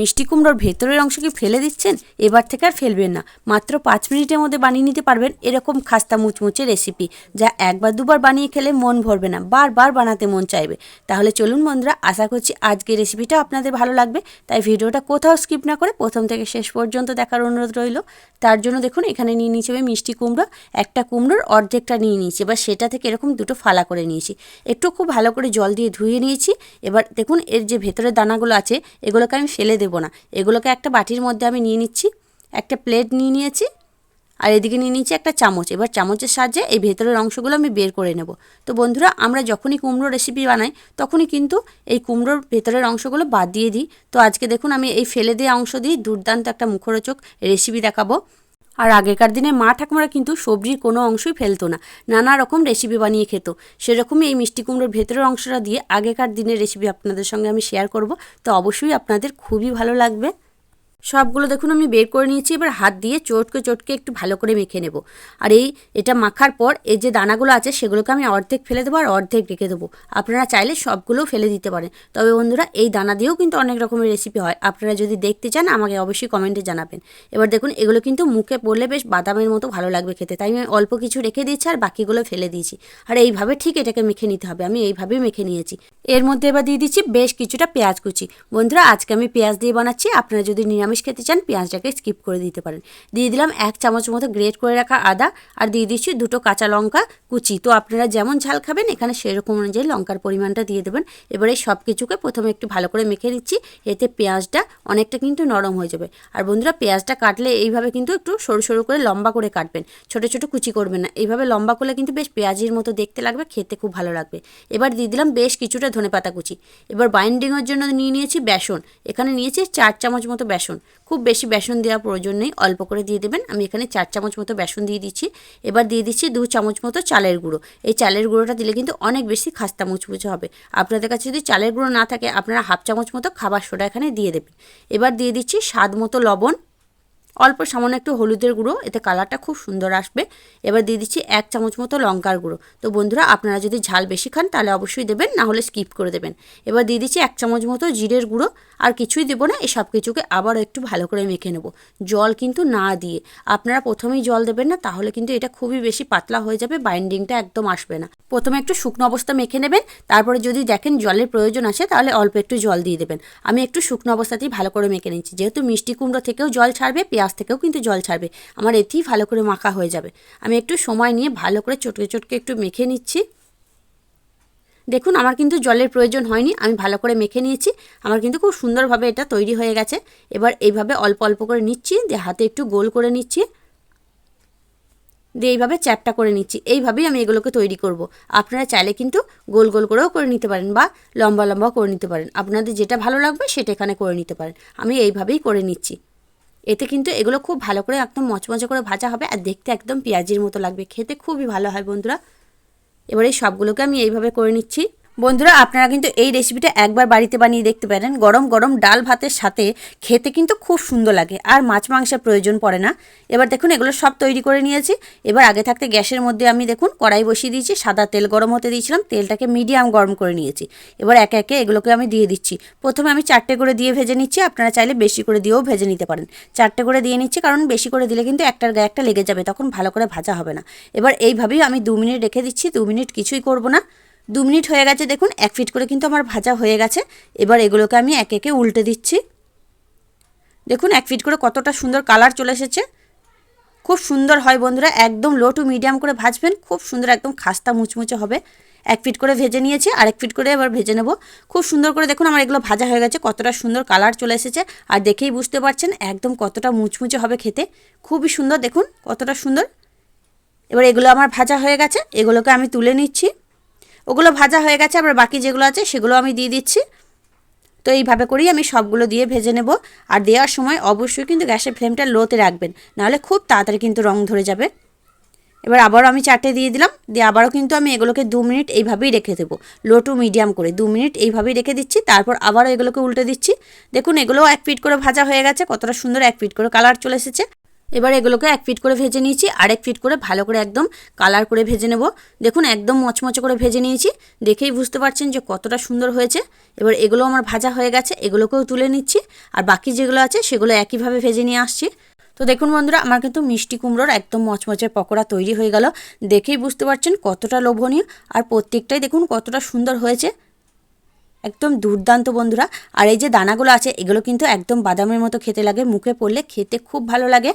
মিষ্টি কুমড়োর ভেতরের অংশ কি ফেলে দিচ্ছেন? এবার থেকে আর ফেলবেন না। মাত্র 5 মিনিটের মধ্যে বানিয়ে নিতে পারবেন এরকম খাস্তা মুচমুচে রেসিপি, যা একবার দুবার বানিয়ে খেলে মন ভরবে না, বারবার বানাতে মন চাইবে। তাহলে চলুন বন্ধুরা, আশা করছি আজকের রেসিপিটা আপনাদের ভালো লাগবে। তাই ভিডিওটা কোথাও স্কিপ না করে প্রথম থেকে শেষ পর্যন্ত দেখার অনুরোধ রইল। তার জন্য দেখুন এখানে নিয়ে নিয়েছি আমি মিষ্টি কুমড়ো, একটা কুমড়োর অর্ধেকটা নিয়ে নিয়েছি। এবার সেটা থেকে এরকম দুটো ফালা করে নিয়েছি, একটু খুব ভালো করে জল দিয়ে ধুয়ে নিয়েছি। এবার দেখুন এর যে ভেতরের দানাগুলো আছে এগুলোকে আমি ফেলে দেবো না, এগুলোকে একটা বাটির মধ্যে আমি নিয়ে নিচ্ছি। একটা প্লেট নিয়ে নিয়েছি আর এদিকে নিয়ে নিচ্ছি একটা চামচ। এবার চামচের সাহায্যে এই ভেতরের অংশগুলো আমি বের করে নেব। তো বন্ধুরা, আমরা যখনই কুমড়ো রেসিপি বানাই তখনই কিন্তু এই কুমড়োর ভেতরের অংশগুলো বাদ দিয়ে দিই। তো আজকে দেখুন আমি এই ফেলে দেওয়া অংশ দিয়ে দুর্দান্ত একটা মুখরোচক রেসিপি দেখাবো। আর আগেকার দিনে মা ঠাকুমারা কিন্তু সবজির কোনো অংশই ফেলতো না, নানা রকম রেসিপি বানিয়ে খেত। সেরকমই এই মিষ্টি কুমড়োর ভেতরের অংশটা দিয়ে আগেকার দিনের রেসিপি আপনাদের সঙ্গে আমি শেয়ার করব। তো অবশ্যই আপনাদের খুবই ভালো লাগবে। সবগুলো দেখুন আমি বের করে নিয়েছি। এবার হাত দিয়ে চটকে চটকে একটু ভালো করে মেখে নেব। আর এটা মাখার পর এই যে দানাগুলো আছে সেগুলোকে আমি অর্ধেক ফেলে দেবো আর অর্ধেক রেখে দেবো। আপনারা চাইলে সবগুলোও ফেলে দিতে পারেন। তবে বন্ধুরা, এই দানা দিয়েও কিন্তু অনেক রকমের রেসিপি হয়। আপনারা যদি দেখতে চান আমাকে অবশ্যই কমেন্টে জানাবেন। এবার দেখুন এগুলো কিন্তু মুখে পড়লে বেশ বাদামের মতো ভালো লাগবে খেতে, তাই আমি অল্প কিছু রেখে দিয়েছি আর বাকিগুলো ফেলে দিয়েছি। আর এইভাবে ঠিক এটাকে মেখে নিতে হবে। আমি এইভাবেই মেখে নিয়েছি। এর মধ্যে এবার দিয়ে দিচ্ছি বেশ কিছুটা পেঁয়াজ কুচি। বন্ধুরা, আজকে আমি পেঁয়াজ দিয়ে বানাচ্ছি। আপনারা যদি নিরামিষ খেতে চান পেঁয়াজটাকে স্কিপ করে দিতে পারেন। দিয়ে দিলাম 1 চামচ মতো গ্রেট করে রাখা আদা আর দিয়ে দিচ্ছি 2টো কাঁচা লঙ্কা কুচি। তো আপনারা যেমন ঝাল খাবেন এখানে সেরকম অনুযায়ী লঙ্কার পরিমাণটা দিয়ে দেবেন। এবারে সব কিছুকে প্রথমে একটু ভালো করে মেখে দিচ্ছি, এতে পেঁয়াজটা অনেকটা কিন্তু নরম হয়ে যাবে। আর বন্ধুরা, পেঁয়াজটা কাটলে এইভাবে কিন্তু একটু সরু সরু করে লম্বা করে কাটবেন, ছোট ছোট কুচি করবেন না। এইভাবে লম্বা করলে কিন্তু বেশ পেঁয়াজের মতো দেখতে লাগবে, খেতে খুব ভালো লাগবে। এবার দিয়ে দিলাম বেশ কিছুটা ধনেপাতা কুচি। এবার বাইন্ডিংয়ের জন্য নিয়ে নিয়েছি বেসন। এখানে নিয়েছি 4 চামচ মতো বেসন। খুব বেশি বেসন দেওয়ার প্রয়োজন নেই, অল্প করে দিয়ে দেবেন। আমি এখানে 4 চামচ মতো বেসন দিয়ে দিচ্ছি। এবার দিয়ে দিচ্ছি 2 চামচ মতো চালের গুঁড়ো। এই চালের গুঁড়োটা দিলে কিন্তু অনেক বেশি খাস্তা মুচমুচে হবে। আপনাদের কাছে যদি চালের গুঁড়ো না থাকে আপনারা 1/2 চামচ মতো খাবার সোডা এখানে দিয়ে দেবেন। এবার দিয়ে দিচ্ছি স্বাদ মতো লবণ, অল্প সামান্য একটু হলুদের গুঁড়ো, এতে কালারটা খুব সুন্দর আসবে। এবার দিয়ে দিচ্ছি 1 চামচ মতো লঙ্কার গুঁড়ো। তো বন্ধুরা, আপনারা যদি ঝাল বেশি খান তাহলে অবশ্যই দেবেন, না হলে স্কিপ করে দেবেন। এবার দিয়ে দিচ্ছি 1 চামচ মতো জিরের গুঁড়ো। আর কিছুই দেবো না, এই সব কিছুকে আবারও একটু ভালো করে মেখে নেব, জল কিন্তু না দিয়ে। আপনারা প্রথমেই জল দেবেন না, তাহলে কিন্তু এটা খুবই বেশি পাতলা হয়ে যাবে, বাইন্ডিংটা একদম আসবে না। প্রথমে একটু শুকনো অবস্থা মেখে নেবেন, তারপরে যদি দেখেন জলের প্রয়োজন আসে তাহলে অল্প একটু জল দিয়ে দেবেন। আমি একটু শুকনো অবস্থাতেই ভালো করে মেখে নিচ্ছি, যেহেতু মিষ্টি কুমড়ো থেকেও জল ছাড়বে, পেঁয়াজ থেকেও কিন্তু জল ছাড়বে। আমার এতেই ভালো করে মাখা হয়ে যাবে। আমি একটু সময় নিয়ে ভালো করে চটকে চটকে একটু মেখে নিচ্ছি। দেখুন আমার কিন্তু জলের প্রয়োজন হয়নি, আমি ভালো করে মেখে নিয়েছি। আমার কিন্তু খুব সুন্দরভাবে এটা তৈরি হয়ে গেছে। এবার এইভাবে অল্প অল্প করে নিচ্ছি, দিয়ে হাতে একটু গোল করে নিচ্ছি, দিয়ে এইভাবে চ্যাপটা করে নিচ্ছি। এইভাবেই আমি এগুলোকে তৈরি করব। আপনারা চাইলে কিন্তু গোল গোল করেও করে নিতে পারেন বা লম্বা লম্বাও করে নিতে পারেন। আপনাদের যেটা ভালো লাগবে সেটা এখানে করে নিতে পারেন। আমি এইভাবেই করে নিচ্ছি। এতে কিন্তু এগুলো খুব ভালো করে একদম মচমচে করে ভাজা হবে আর দেখতে একদম পেঁয়াজের মতো লাগবে, খেতে খুবই ভালো হয় বন্ধুরা। এবার এই সবগুলোকে আমি এইভাবে করে নিচ্ছি। বন্ধুরা, আপনারা কিন্তু এই রেসিপিটা একবার বাড়িতে বানিয়ে দেখতে পারেন। গরম গরম ডাল ভাতের সাথে খেতে কিন্তু খুব সুন্দর লাগে, আর মাছ মাংসের প্রয়োজন পড়ে না। এবার দেখুন এগুলো সব তৈরি করে নিয়েছি। এবার আগে থাকতে গ্যাসের মধ্যে আমি দেখুন কড়াই বসিয়ে দিয়েছি, সাদা তেল গরম হতে দিয়েছিলাম, তেলটাকে মিডিয়াম গরম করে নিয়েছি। এবার একে একে এগুলোকে আমি দিয়ে দিচ্ছি। প্রথমে আমি 4টে করে দিয়ে ভেজে নিচ্ছি, আপনারা চাইলে বেশি করে দিয়েও ভেজে নিতে পারেন। 4টে করে দিয়ে নিচ্ছি, কারণ বেশি করে দিলে কিন্তু একটার গায়ে একটা লেগে যাবে, তখন ভালো করে ভাজা হবে না। এবার এইভাবেই আমি 2 মিনিট রেখে দিচ্ছি। 2 মিনিট কিছুই করব না। 2 মিনিট হয়ে গেছে, দেখুন 1 ফিট করে কিন্তু আমার ভাজা হয়ে গেছে। এবার এগুলোকে আমি একে একে উল্টে দিচ্ছি। দেখুন 1 ফিট করে কতটা সুন্দর কালার চলে এসেছে, খুব সুন্দর হয় বন্ধুরা। একদম লো টু মিডিয়াম করে ভাজবেন, খুব সুন্দর একদম খাস্তা মুচমুচে হবে। 1 ফিট করে ভেজে নিয়েছি, আর 1 ফিট করে এবার ভেজে নেব খুব সুন্দর করে। দেখুন আমার এগুলো ভাজা হয়ে গেছে, কতটা সুন্দর কালার চলে এসেছে, আর দেখেই বুঝতে পারছেন একদম কতটা মুচমুচে হবে খেতে, খুবই সুন্দর। দেখুন কতটা সুন্দর। এবার এগুলো আমার ভাজা হয়ে গেছে, এগুলোকে আমি তুলে নিচ্ছি। ওগুলো ভাজা হয়ে গেছে, আবার বাকি যেগুলো আছে সেগুলো আমি দিয়ে দিচ্ছি। তো এইভাবে করেই আমি সবগুলো দিয়ে ভেজে নেব। আর দেওয়ার সময় অবশ্যই কিন্তু গ্যাসের ফ্লেমটা লোতে রাখবেন, নাহলে খুব তাড়াতাড়ি কিন্তু রং ধরে যাবে। এবার আবারও আমি 4টে দিয়ে দিলাম, দিয়ে আবারও কিন্তু আমি এগুলোকে 2 মিনিট এইভাবেই রেখে দেবো, লো টু মিডিয়াম করে 2 মিনিট এইভাবেই রেখে দিচ্ছি। তারপর আবারও এগুলোকে উল্টে দিচ্ছি। দেখুন এগুলোও 1 ফিট করে ভাজা হয়ে গেছে, কতটা সুন্দর 1 ফিট করে কালার চলে এসেছে। এবার এগুলোকে 1 পিঠ করে ভেজে নিয়েছি, আর 1 পিঠ করে ভালো করে একদম কালার করে ভেজে নেব। দেখুন একদম মচমচে করে ভেজে নিয়েছি, দেখেই বুঝতে পারছেন যে কতটা সুন্দর হয়েছে। এবার এগুলো আমার ভাজা হয়ে গেছে, এগুলোকেও তুলে নিচ্ছি, আর বাকি যেগুলো আছে সেগুলো একইভাবে ভেজে নিয়ে আসছি। তো দেখুন বন্ধুরা, আমার কিন্তু মিষ্টি কুমড়োর একদম মচমচে পকোড়া তৈরি হয়ে গেল। দেখেই বুঝতে পারছেন কতটা লোভনীয়, আর প্রত্যেকটাই দেখুন কতটা সুন্দর হয়েছে, একদম দুর্দান্ত বন্ধুরা। আর এই যে দানাগুলো আছে এগুলো কিন্তু একদম বাদামের মতো খেতে লাগে, মুখে পড়লে খেতে খুব ভালো লাগে।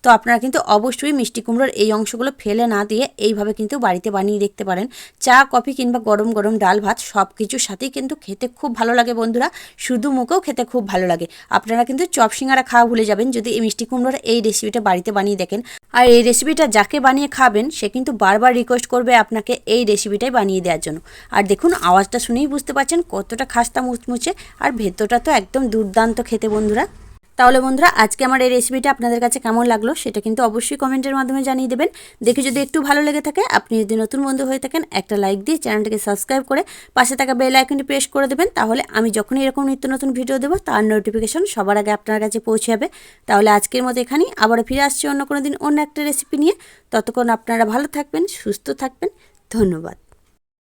তো আপনারা কিন্তু অবশ্যই মিষ্টি কুমড়োর এই অংশগুলো ফেলে না দিয়ে এইভাবে কিন্তু বাড়িতে বানিয়ে দেখতে পারেন। চা, কফি কিংবা গরম গরম ডাল ভাত সব কিছুর সাথেই কিন্তু খেতে খুব ভালো লাগে বন্ধুরা, শুধু মুখেও খেতে খুব ভালো লাগে। আপনারা কিন্তু চপ সিঙ্গারা খাওয়া ভুলে যাবেন যদি এই মিষ্টি কুমড়োর এই রেসিপিটা বাড়িতে বানিয়ে দেখেন। আর এই রেসিপিটা যাকে বানিয়ে খাবেন সে কিন্তু বারবার রিকোয়েস্ট করবে আপনাকে এই রেসিপিটাই বানিয়ে দেওয়ার জন্য। আর দেখুন আওয়াজটা শুনেই বুঝতে পারছেন কতটা খাস্তা মুচমুচে, আর ভেতরটা তো একদম দুর্দান্ত খেতে বন্ধুরা। তাহলে বন্ধুরা আজকে আমার এই রেসিপিটা আপনাদের কাছে কেমন লাগলো সেটা কিন্তু অবশ্যই কমেন্টের মাধ্যমে জানিয়ে দেবেন। দেখে যদি একটু ভালো লেগে থাকে, আপনি যদি নতুন বন্ধু হয়ে থাকেন, একটা লাইক দিয়ে চ্যানেলটাকে সাবস্ক্রাইব করে পাশে থাকা বেল আইকনটি প্রেস করে দেবেন। তাহলে আমি যখনই এরকম নিত্য নতুন ভিডিও দেবো তার নোটিফিকেশন সবার আগে আপনার কাছে পৌঁছে যাবে। তাহলে আজকের মতো এখানেই, আবারও ফিরে আসছি অন্য কোনো দিন অন্য একটা রেসিপি নিয়ে। ততক্ষণ আপনারা ভালো থাকবেন, সুস্থ থাকবেন। ধন্যবাদ।